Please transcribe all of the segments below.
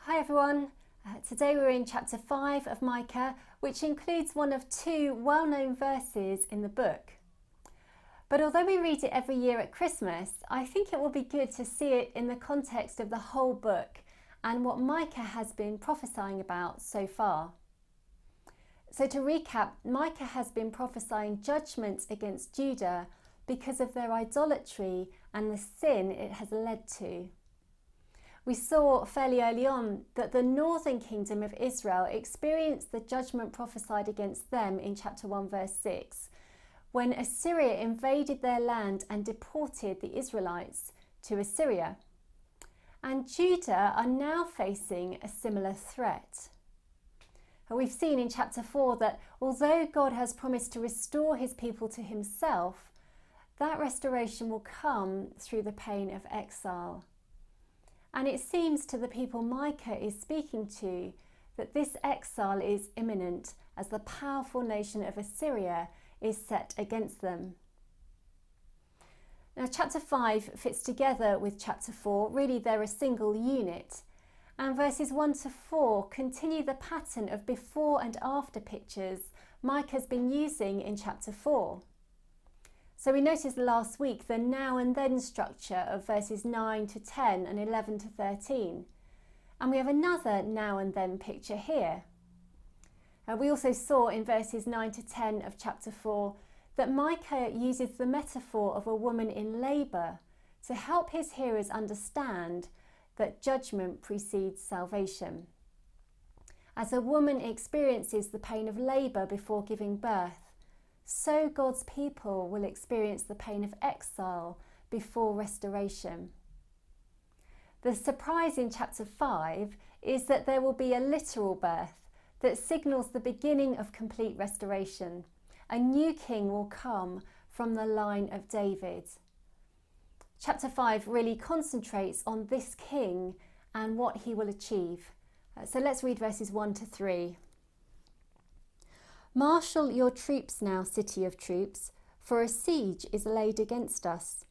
Hi everyone, today we're in chapter 5 of Micah, which includes one of two well-known verses in the book. But although we read it every year at Christmas, I think it will be good to see it in the context of the whole book and what Micah has been prophesying about so far. So to recap, Micah has been prophesying judgment against Judah because of their idolatry and the sin it has led to. We saw fairly early on that the northern kingdom of Israel experienced the judgment prophesied against them in chapter 1 verse 6, when Assyria invaded their land and deported the Israelites to Assyria. And Judah are now facing a similar threat. We've seen in chapter 4 that although God has promised to restore his people to himself, that restoration will come through the pain of exile. And it seems to the people Micah is speaking to that this exile is imminent as the powerful nation of Assyria is set against them. Now, chapter 5 fits together with chapter 4. Really, they're a single unit. And verses 1 to 4 continue the pattern of before and after pictures Micah's been using in chapter 4. So we noticed last week the now and then structure of verses 9 to 10 and 11 to 13. And we have another now and then picture here. We also saw in verses 9 to 10 of chapter 4 that Micah uses the metaphor of a woman in labour to help his hearers understand that judgment precedes salvation. As a woman experiences the pain of labour before giving birth, so God's people will experience the pain of exile before restoration. The surprise in chapter 5 is that there will be a literal birth that signals the beginning of complete restoration. A new king will come from the line of David. Chapter 5 really concentrates on this king and what he will achieve. So let's read verses 1 to 3. Marshal your troops now, city of troops, for a siege is laid against us.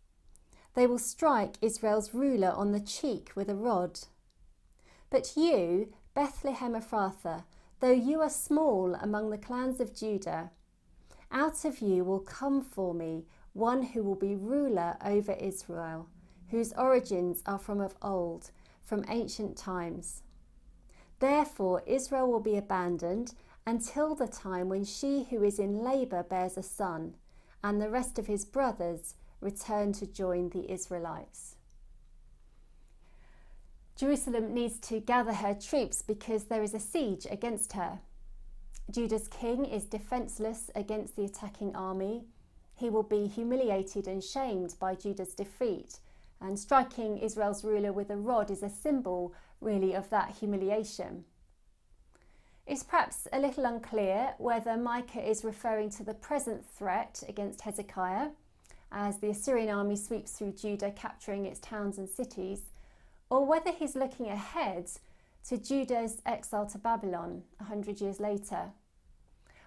They will strike Israel's ruler on the cheek with a rod. But you, Bethlehem Ephrathah, though you are small among the clans of Judah, out of you will come for me one who will be ruler over Israel, whose origins are from of old, from ancient times. Therefore Israel will be abandoned until the time when she who is in labour bears a son, and the rest of his brothers return to join the Israelites. Jerusalem needs to gather her troops because there is a siege against her. Judah's king is defenceless against the attacking army. He will be humiliated and shamed by Judah's defeat, and striking Israel's ruler with a rod is a symbol, really, of that humiliation. It's perhaps a little unclear whether Micah is referring to the present threat against Hezekiah, as the Assyrian army sweeps through Judah, capturing its towns and cities, or whether he's looking ahead to Judah's exile to Babylon 100 years later.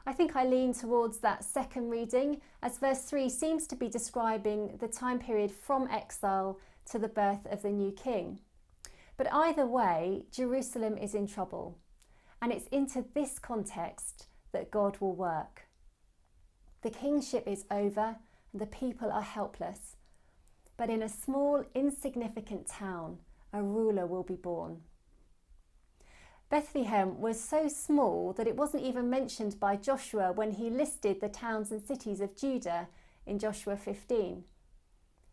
I think I lean towards that second reading, as verse 3 seems to be describing the time period from exile to the birth of the new king. But either way, Jerusalem is in trouble. And it's into this context that God will work. The kingship is over and the people are helpless. But in a small, insignificant town, a ruler will be born. Bethlehem was so small that it wasn't even mentioned by Joshua when he listed the towns and cities of Judah in Joshua 15.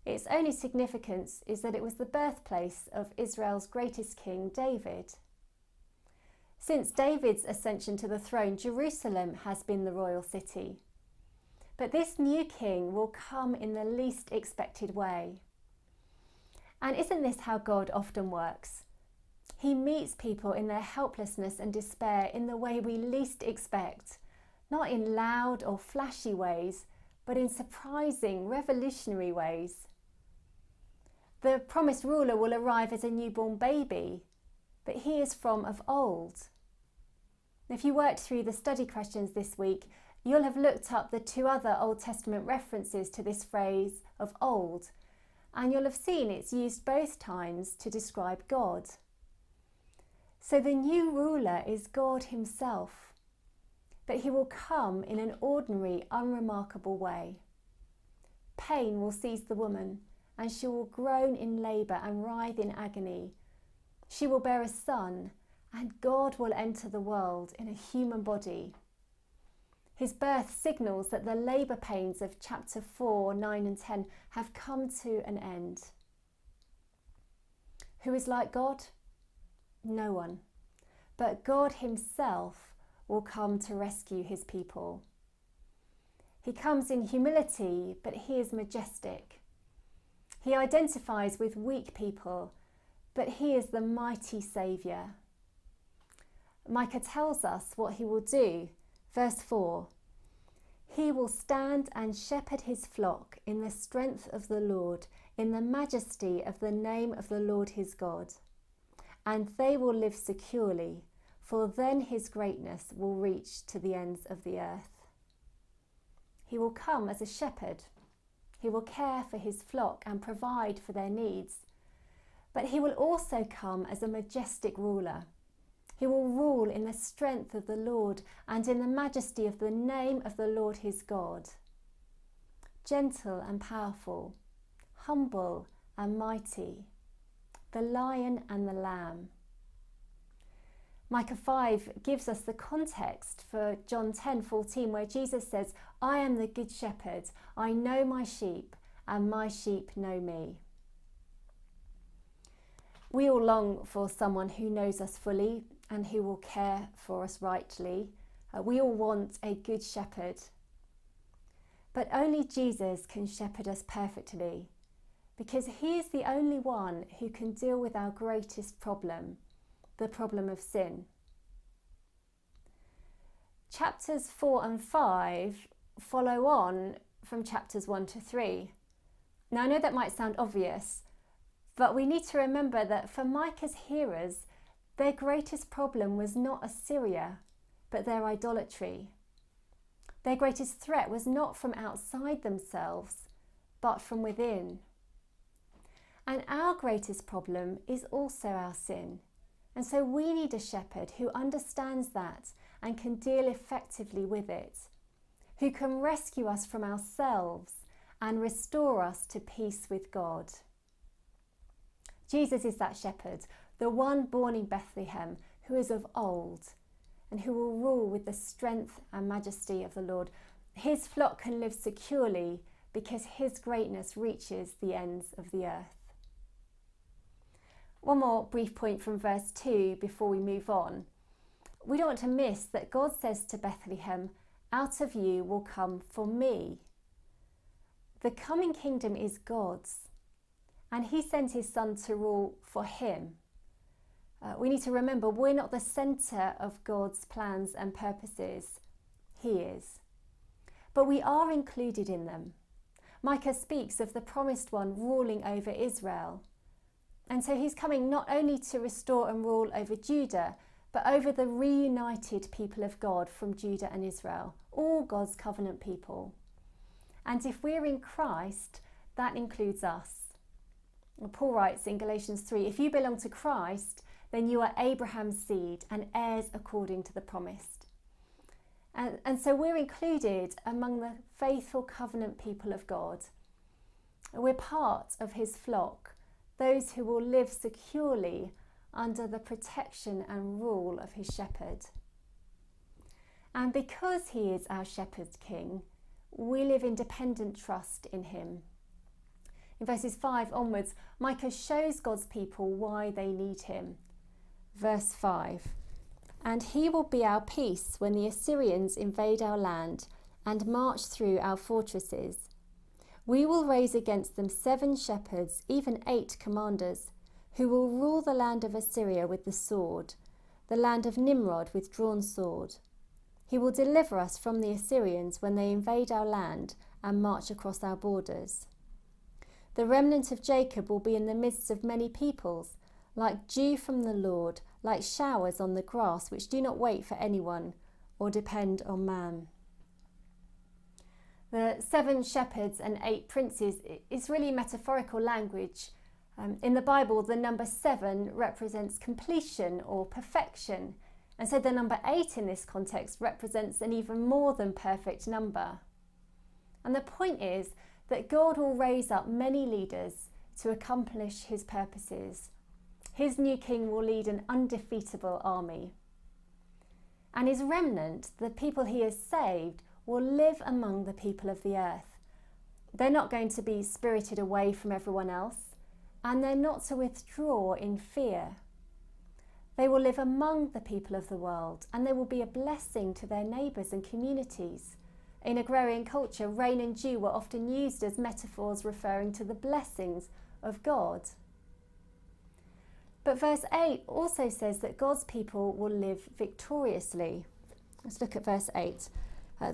Its only significance is that it was the birthplace of Israel's greatest king, David. Since David's ascension to the throne, Jerusalem has been the royal city. But this new king will come in the least expected way. And isn't this how God often works? He meets people in their helplessness and despair in the way we least expect, not in loud or flashy ways, but in surprising, revolutionary ways. The promised ruler will arrive as a newborn baby, but he is from of old. If you worked through the study questions this week, you'll have looked up the two other Old Testament references to this phrase of old, and you'll have seen it's used both times to describe God. So the new ruler is God himself, but he will come in an ordinary, unremarkable way. Pain will seize the woman, and she will groan in labour and writhe in agony. She will bear a son, and God will enter the world in a human body. His birth signals that the labour pains of chapter 4, 9 and 10 have come to an end. Who is like God? No one. But God himself will come to rescue his people. He comes in humility, but he is majestic. He identifies with weak people, but he is the mighty Saviour. Micah tells us what he will do. Verse 4, he will stand and shepherd his flock in the strength of the Lord, in the majesty of the name of the Lord his God. And they will live securely, for then his greatness will reach to the ends of the earth. He will come as a shepherd. He will care for his flock and provide for their needs. But he will also come as a majestic ruler. He will rule in the strength of the Lord and in the majesty of the name of the Lord his God. Gentle and powerful, humble and mighty, the lion and the lamb. Micah 5 gives us the context for John 10:14, where Jesus says, I am the good shepherd, I know my sheep, and my sheep know me. We all long for someone who knows us fully and who will care for us rightly. We all want a good shepherd. But only Jesus can shepherd us perfectly, because he is the only one who can deal with our greatest problem, the problem of sin. Chapters 4 and 5 follow on from chapters 1 to 3. Now I know that might sound obvious, but we need to remember that for Micah's hearers, their greatest problem was not Assyria, but their idolatry. Their greatest threat was not from outside themselves, but from within. And our greatest problem is also our sin. And so we need a shepherd who understands that and can deal effectively with it, who can rescue us from ourselves and restore us to peace with God. Jesus is that shepherd, the one born in Bethlehem, who is of old and who will rule with the strength and majesty of the Lord. His flock can live securely because his greatness reaches the ends of the earth. One more brief point from verse 2 before we move on. We don't want to miss that God says to Bethlehem, out of you will come for me. The coming kingdom is God's, and he sent his son to rule for him. We need to remember we're not the centre of God's plans and purposes. He is. But we are included in them. Micah speaks of the promised one ruling over Israel. And so he's coming not only to restore and rule over Judah, but over the reunited people of God from Judah and Israel, all God's covenant people. And if we're in Christ, that includes us. Paul writes in Galatians 3, if you belong to Christ, then you are Abraham's seed and heirs according to the promised. And so we're included among the faithful covenant people of God. We're part of his flock, those who will live securely under the protection and rule of his shepherd. And because he is our shepherd king, we live in dependent trust in him. In verses 5 onwards, Micah shows God's people why they need him. Verse 5, and he will be our peace when the Assyrians invade our land and march through our fortresses. We will raise against them 7 shepherds, even 8 commanders, who will rule the land of Assyria with the sword, the land of Nimrod with drawn sword. He will deliver us from the Assyrians when they invade our land and march across our borders. The remnant of Jacob will be in the midst of many peoples, like dew from the Lord, like showers on the grass, which do not wait for anyone or depend on man. The 7 shepherds and 8 princes is really metaphorical language. In the Bible, the number 7 represents completion or perfection, and so the number 8 in this context represents an even more than perfect number. And the point is that God will raise up many leaders to accomplish his purposes. His new king will lead an undefeatable army. And his remnant, the people he has saved, will live among the people of the earth. They're not going to be spirited away from everyone else, and they're not to withdraw in fear. They will live among the people of the world, and they will be a blessing to their neighbours and communities. In agrarian culture, rain and dew were often used as metaphors referring to the blessings of God. But verse 8 also says that God's people will live victoriously. Let's look at verse 8.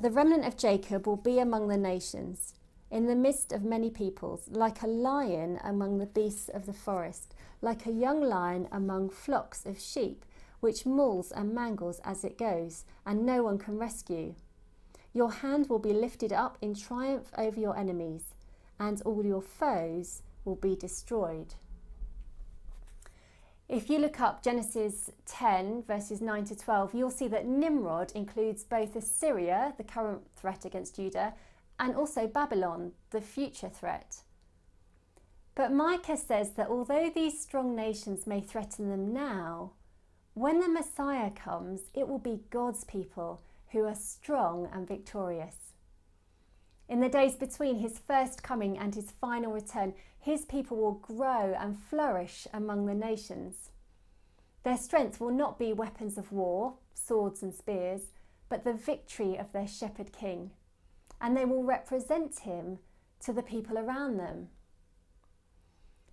The remnant of Jacob will be among the nations, in the midst of many peoples, like a lion among the beasts of the forest, like a young lion among flocks of sheep, which mauls and mangles as it goes, and no one can rescue. Your hand will be lifted up in triumph over your enemies, and all your foes will be destroyed. If you look up Genesis 10, verses 9 to 12, you'll see that Nimrod includes both Assyria, the current threat against Judah, and also Babylon, the future threat. But Micah says that although these strong nations may threaten them now, when the Messiah comes, it will be God's people who are strong and victorious. In the days between his first coming and his final return, his people will grow and flourish among the nations. Their strength will not be weapons of war, swords and spears, but the victory of their shepherd king, and they will represent him to the people around them.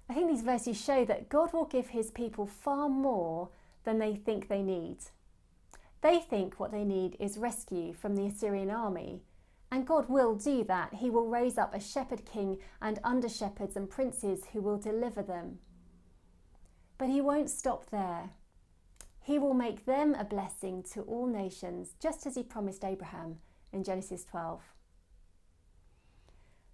I think these verses show that God will give his people far more than they think they need. They think what they need is rescue from the Assyrian army, and God will do that. He will raise up a shepherd king and under-shepherds and princes who will deliver them. But he won't stop there. He will make them a blessing to all nations, just as he promised Abraham in Genesis 12.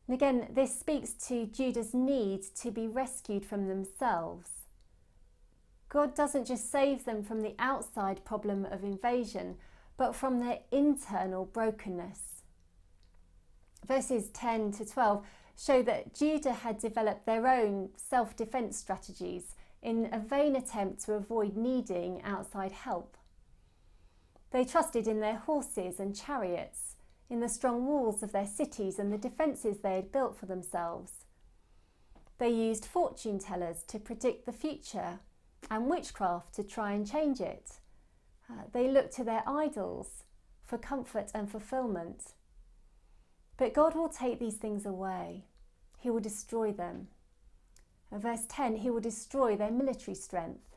And again, this speaks to Judah's need to be rescued from themselves. God doesn't just save them from the outside problem of invasion, but from their internal brokenness. Verses 10 to 12 show that Judah had developed their own self-defense strategies in a vain attempt to avoid needing outside help. They trusted in their horses and chariots, in the strong walls of their cities and the defences they had built for themselves. They used fortune tellers to predict the future and witchcraft to try and change it. They looked to their idols for comfort and fulfilment. But God will take these things away. He will destroy them. Verse 10, he will destroy their military strength.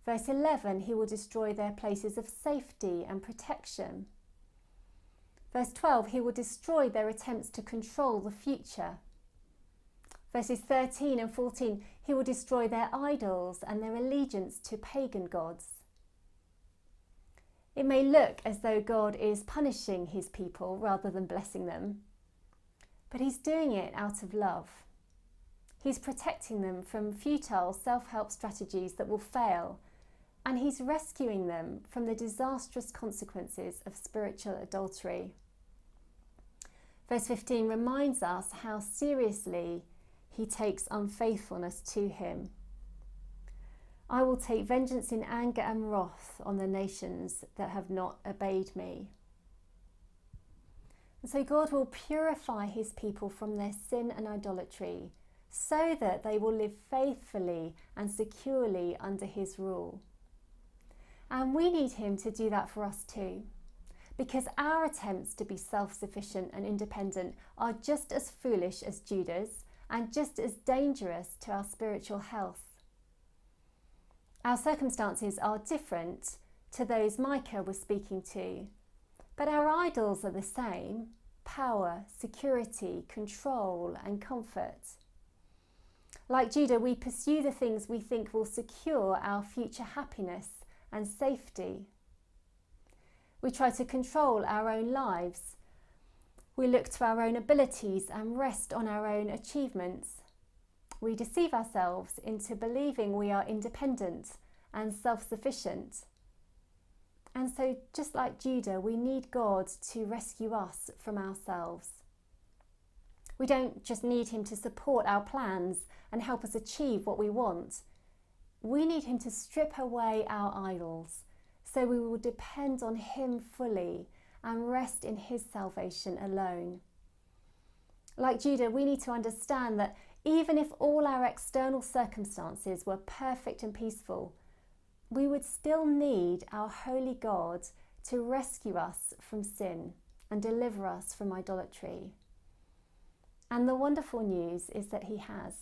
Verse 11, he will destroy their places of safety and protection. Verse 12, he will destroy their attempts to control the future. Verses 13 and 14, he will destroy their idols and their allegiance to pagan gods. It may look as though God is punishing his people rather than blessing them, but he's doing it out of love. He's protecting them from futile self-help strategies that will fail, and he's rescuing them from the disastrous consequences of spiritual adultery. Verse 15 reminds us how seriously he takes unfaithfulness to him. I will take vengeance in anger and wrath on the nations that have not obeyed me. And so God will purify his people from their sin and idolatry so that they will live faithfully and securely under his rule. And we need him to do that for us too, because our attempts to be self-sufficient and independent are just as foolish as Judah's and just as dangerous to our spiritual health. Our circumstances are different to those Micah was speaking to, but our idols are the same: power, security, control, and comfort. Like Judah, we pursue the things we think will secure our future happiness and safety. We try to control our own lives. We look to our own abilities and rest on our own achievements. We deceive ourselves into believing we are independent and self-sufficient. And so, just like Judah, we need God to rescue us from ourselves. We don't just need him to support our plans and help us achieve what we want. We need him to strip away our idols, so we will depend on him fully and rest in his salvation alone. Like Judah, we need to understand that even if all our external circumstances were perfect and peaceful, we would still need our holy God to rescue us from sin and deliver us from idolatry. And the wonderful news is that he has.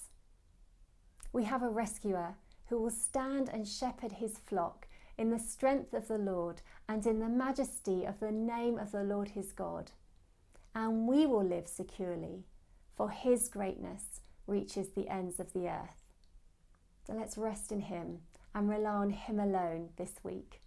We have a rescuer who will stand and shepherd his flock in the strength of the Lord and in the majesty of the name of the Lord his God. And we will live securely, for his greatness reaches the ends of the earth. So let's rest in him and rely on him alone this week.